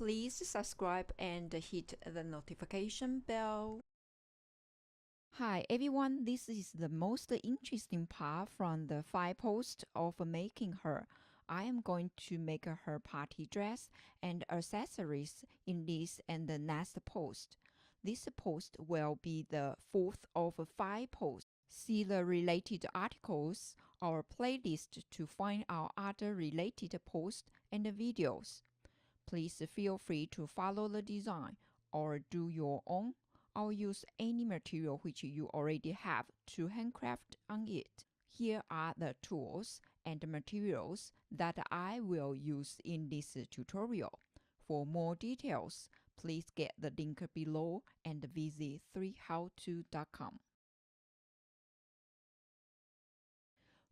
please subscribe and hit the notification bell. Hi everyone, this is the most interesting part from the 5 posts of making her. I am going to make her party dress and accessories in this and the next post. This post will be the 4th of 5 posts. See the related articles or playlist to find our other related posts and videos. Please feel free to follow the design or do your own, or use any material which you already have to handcraft on it. Here are the tools and materials that I will use in this tutorial. For more details, please get the link below and visit 3howto.com.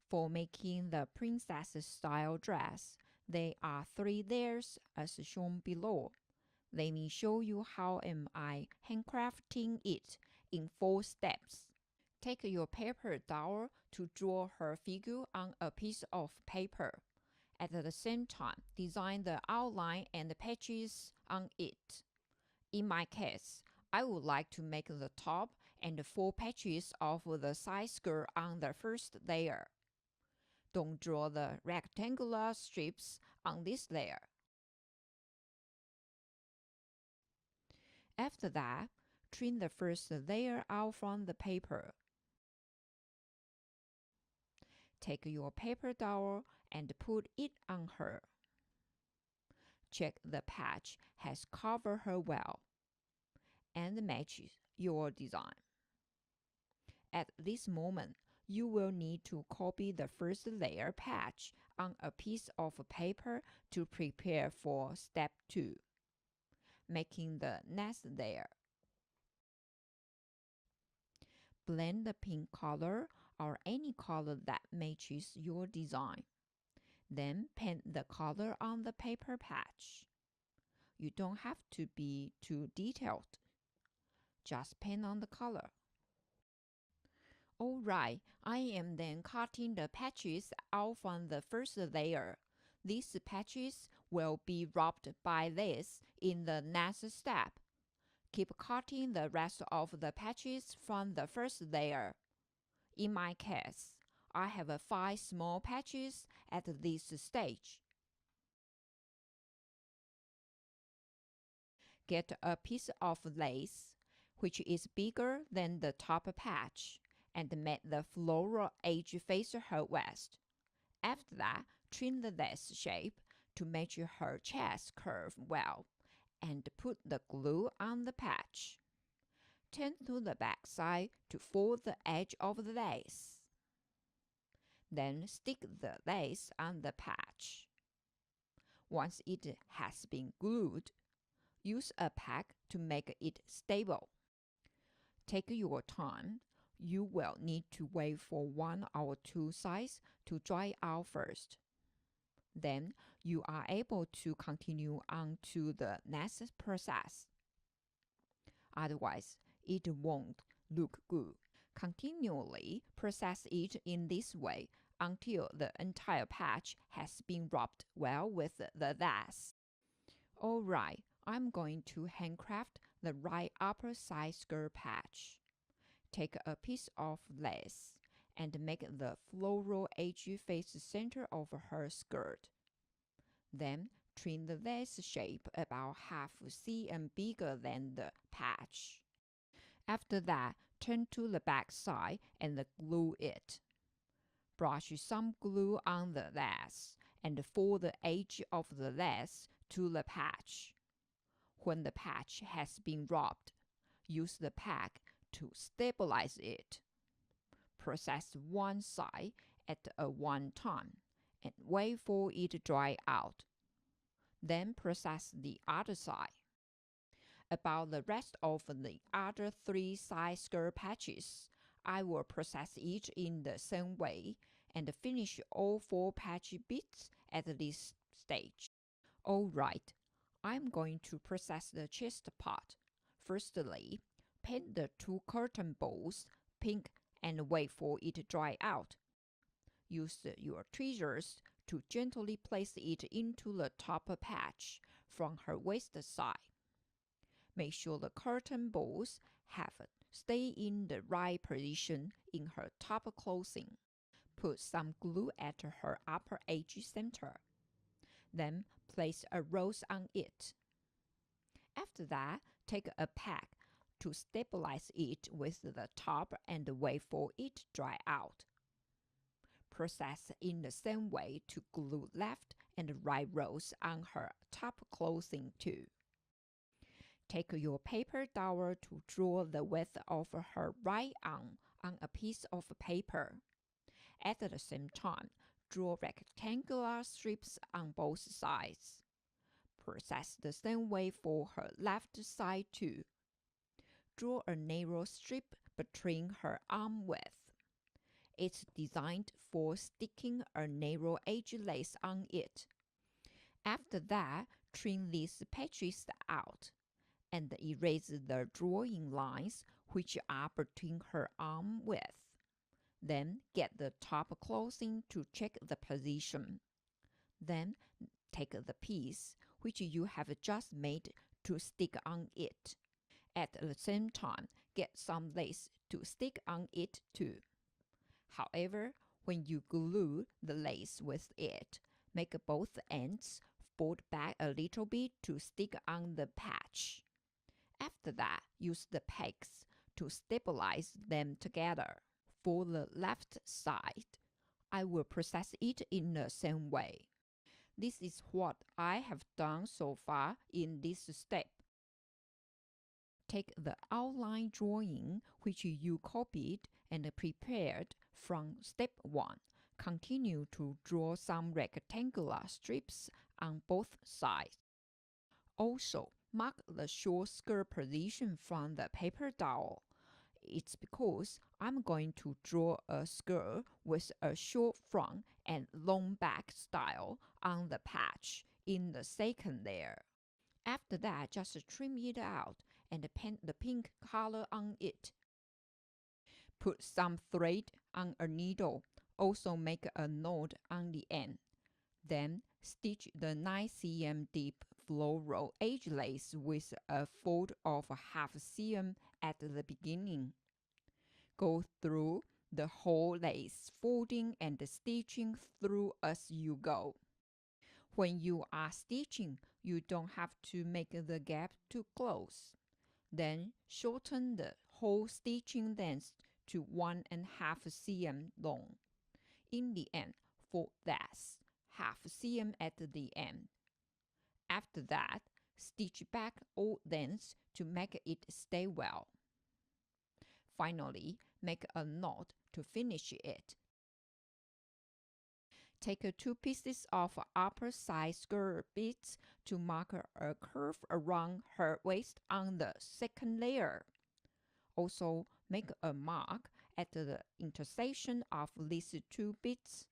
For making the princess style dress, there are 3 layers as shown below. Let me show you how am I handcrafting it in 4 steps. Take your paperDoll to draw her figure on a piece of paper. At the same time, design the outline and the patches on it. In my case, I would like to make the top and 4 patches of the side skirt on the first layer. Don't draw the rectangular strips on this layer. After that, trim the first layer out from the paper. Take your paperDoll and put it on her. Check the patch has covered her well and matches your design. At this moment, you will need to copy the first layer patch on a piece of paper to prepare for step 2, making the next layer. Blend the pink color or any color that matches your design. Then paint the color on the paper patch. You don't have to be too detailed. Just paint on the color. Alright, I am then cutting the patches out from the first layer. These patches will be wrapped by this in the next step. Keep cutting the rest of the patches from the first layer. In my case, I have 5 small patches at this stage. Get a piece of lace, which is bigger than the top patch, and make the floral edge face her waist. After that, trim the lace shape to match her chest curve well, and put the glue on the patch. Turn to the back side to fold the edge of the lace. Then stick the lace on the patch. Once it has been glued, use a peg to make it stable. Take your time. You will need to wait for 1 or 2 sides to dry out first. Then you are able to continue on to the next process. Otherwise, it won't look good. Continually process it in this way until the entire patch has been wrapped well with the lace. Alright, I'm going to handcraft the right upper side skirt patch. Take a piece of lace and make the floral edge face center of her skirt. Then trim the lace shape about half cm bigger than the patch. After that, turn to the back side and glue it. Brush some glue on the lace and fold the edge of the lace to the patch. When the patch has been wrapped, use the peg to stabilize it. Process one side at one time and wait for it to dry out. Then process the other side. About the rest of the other 3 side skirt patches, I will process each in the same way and finish all 4 patch bits at this stage. Alright, I'm going to process the chest part. Firstly, paint the 2 curtain balls pink and wait for it to dry out. Use your tweezers to gently place it into the top patch from her waist side. Make sure the curtain balls have stay in the right position in her top clothing. Put some glue at her upper edge center. Then place a rose on it. After that, take a peg to stabilize it with the top and wait for it to dry out. Process in the same way to glue left and right rows on her top clothing too. Take your paperDoll to draw the width of her right arm on a piece of paper. At the same time, draw rectangular strips on both sides. Process the same way for her left side too. Draw a narrow strip between her arm width. It's designed for sticking a narrow edge lace on it. After that, trim these patches out and erase the drawing lines which are between her arm width. Then get the top clothing to check the position. Then take the piece which you have just made to stick on it. At the same time, get some lace to stick on it too. However, when you glue the lace with it, make both ends fold back a little bit to stick on the patch. After that, use the pegs to stabilize them together. For the left side, I will process it in the same way. This is what I have done so far in this step. Take the outline drawing which you copied and prepared from step 1. Continue to draw some rectangular strips on both sides. Also, mark the short skirt position from the paperDoll. It's because I'm going to draw a skirt with a short front and long back style on the patch in the second layer. After that, just trim it out and paint the pink color on it. Put some thread on a needle. Also make a knot on the end. Then stitch the 9 cm deep floral edge lace with a fold of half cm at the beginning. Go through the whole lace, folding and stitching through as you go. When you are stitching, you don't have to make the gap too close. Then shorten the whole stitching length to 1.5 cm long. In the end, fold that half cm at the end. After that, stitch back all lengths to make it stay well. Finally, make a knot to finish it. Take 2 pieces of upper side skirt bits to mark a curve around her waist on the second layer. Also, make a mark at the intersection of these 2 bits.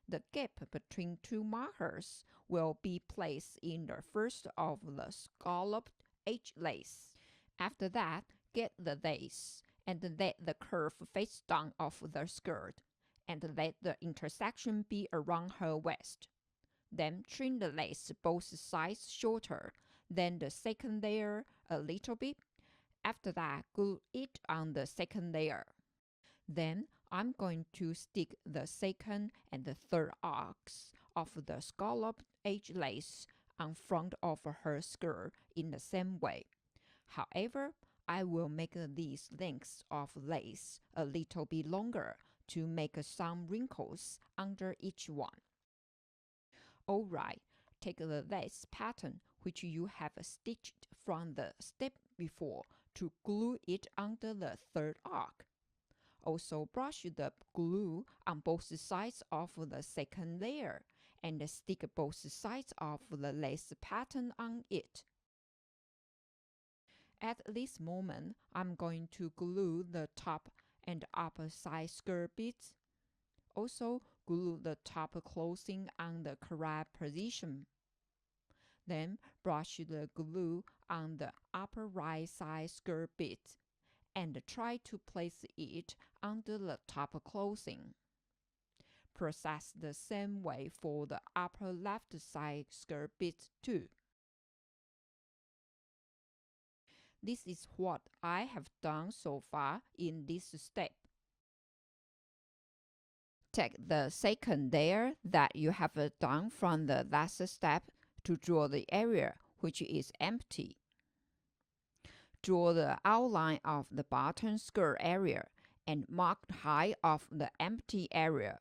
The gap between 2 markers will be placed in the first of the scalloped edge lace. After that, get the lace and let the curve face down of the skirt, and let the intersection be around her waist. Then trim the lace both sides shorter than the second layer a little bit. After that, glue it on the second layer. Then I'm going to stick the second and the third arcs of the scalloped edge lace on front of her skirt in the same way. However, I will make these lengths of lace a little bit longer to make some wrinkles under each one. Alright, take the lace pattern which you have stitched from the step before to glue it under the third arc. Also brush the glue on both sides of the second layer and stick both sides of the lace pattern on it. At this moment, I'm going to glue the top and upper side skirt bits. Also, glue the top clothing on the correct position. Then, brush the glue on the upper right side skirt bit and try to place it under the top clothing. Process the same way for the upper left side skirt bit too. This is what I have done so far in this step. Take the second layer that you have done from the last step to draw the area which is empty. Draw the outline of the bottom skirt area and mark the height of the empty area,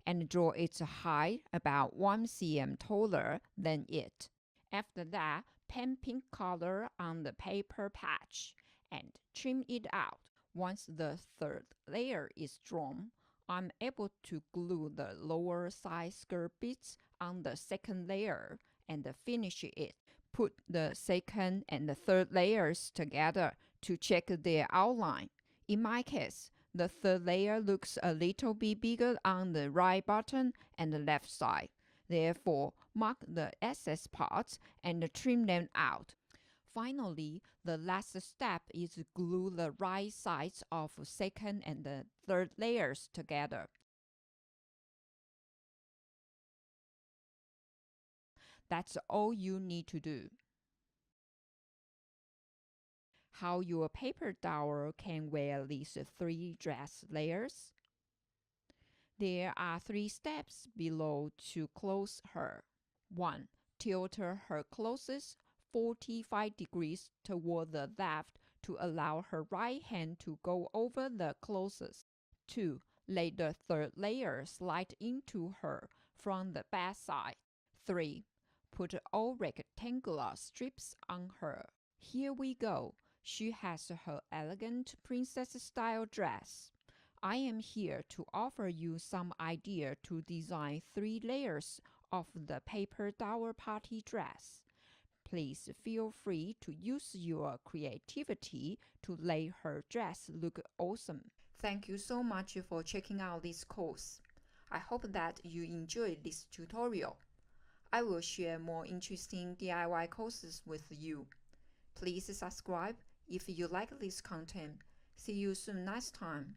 and draw its height about 1 cm taller than it. After that, paint pink color on the paper patch and trim it out. Once the third layer is drawn, I'm able to glue the lower side skirt bits on the second layer and finish it. Put the second and the third layers together to check their outline. In my case, the third layer looks a little bit bigger on the right bottom and the left side. Therefore, mark the excess parts and trim them out. Finally, the last step is to glue the right sides of second and the third layers together. That's all you need to do. How your paperDoll can wear these 3 dress layers? There are 3 steps below to close her. 1. Tilt her closest 45 degrees toward the left to allow her right hand to go over the closest. 2. Lay the third layer slide into her from the back side. 3. Put all rectangular strips on her. Here we go. She has her elegant princess-style dress. I am here to offer you some idea to design 3 layers of the paperDoll party dress. Please feel free to use your creativity to make her dress look awesome. Thank you so much for checking out this course. I hope that you enjoyed this tutorial. I will share more interesting DIY courses with you. Please subscribe if you like this content. See you soon next time.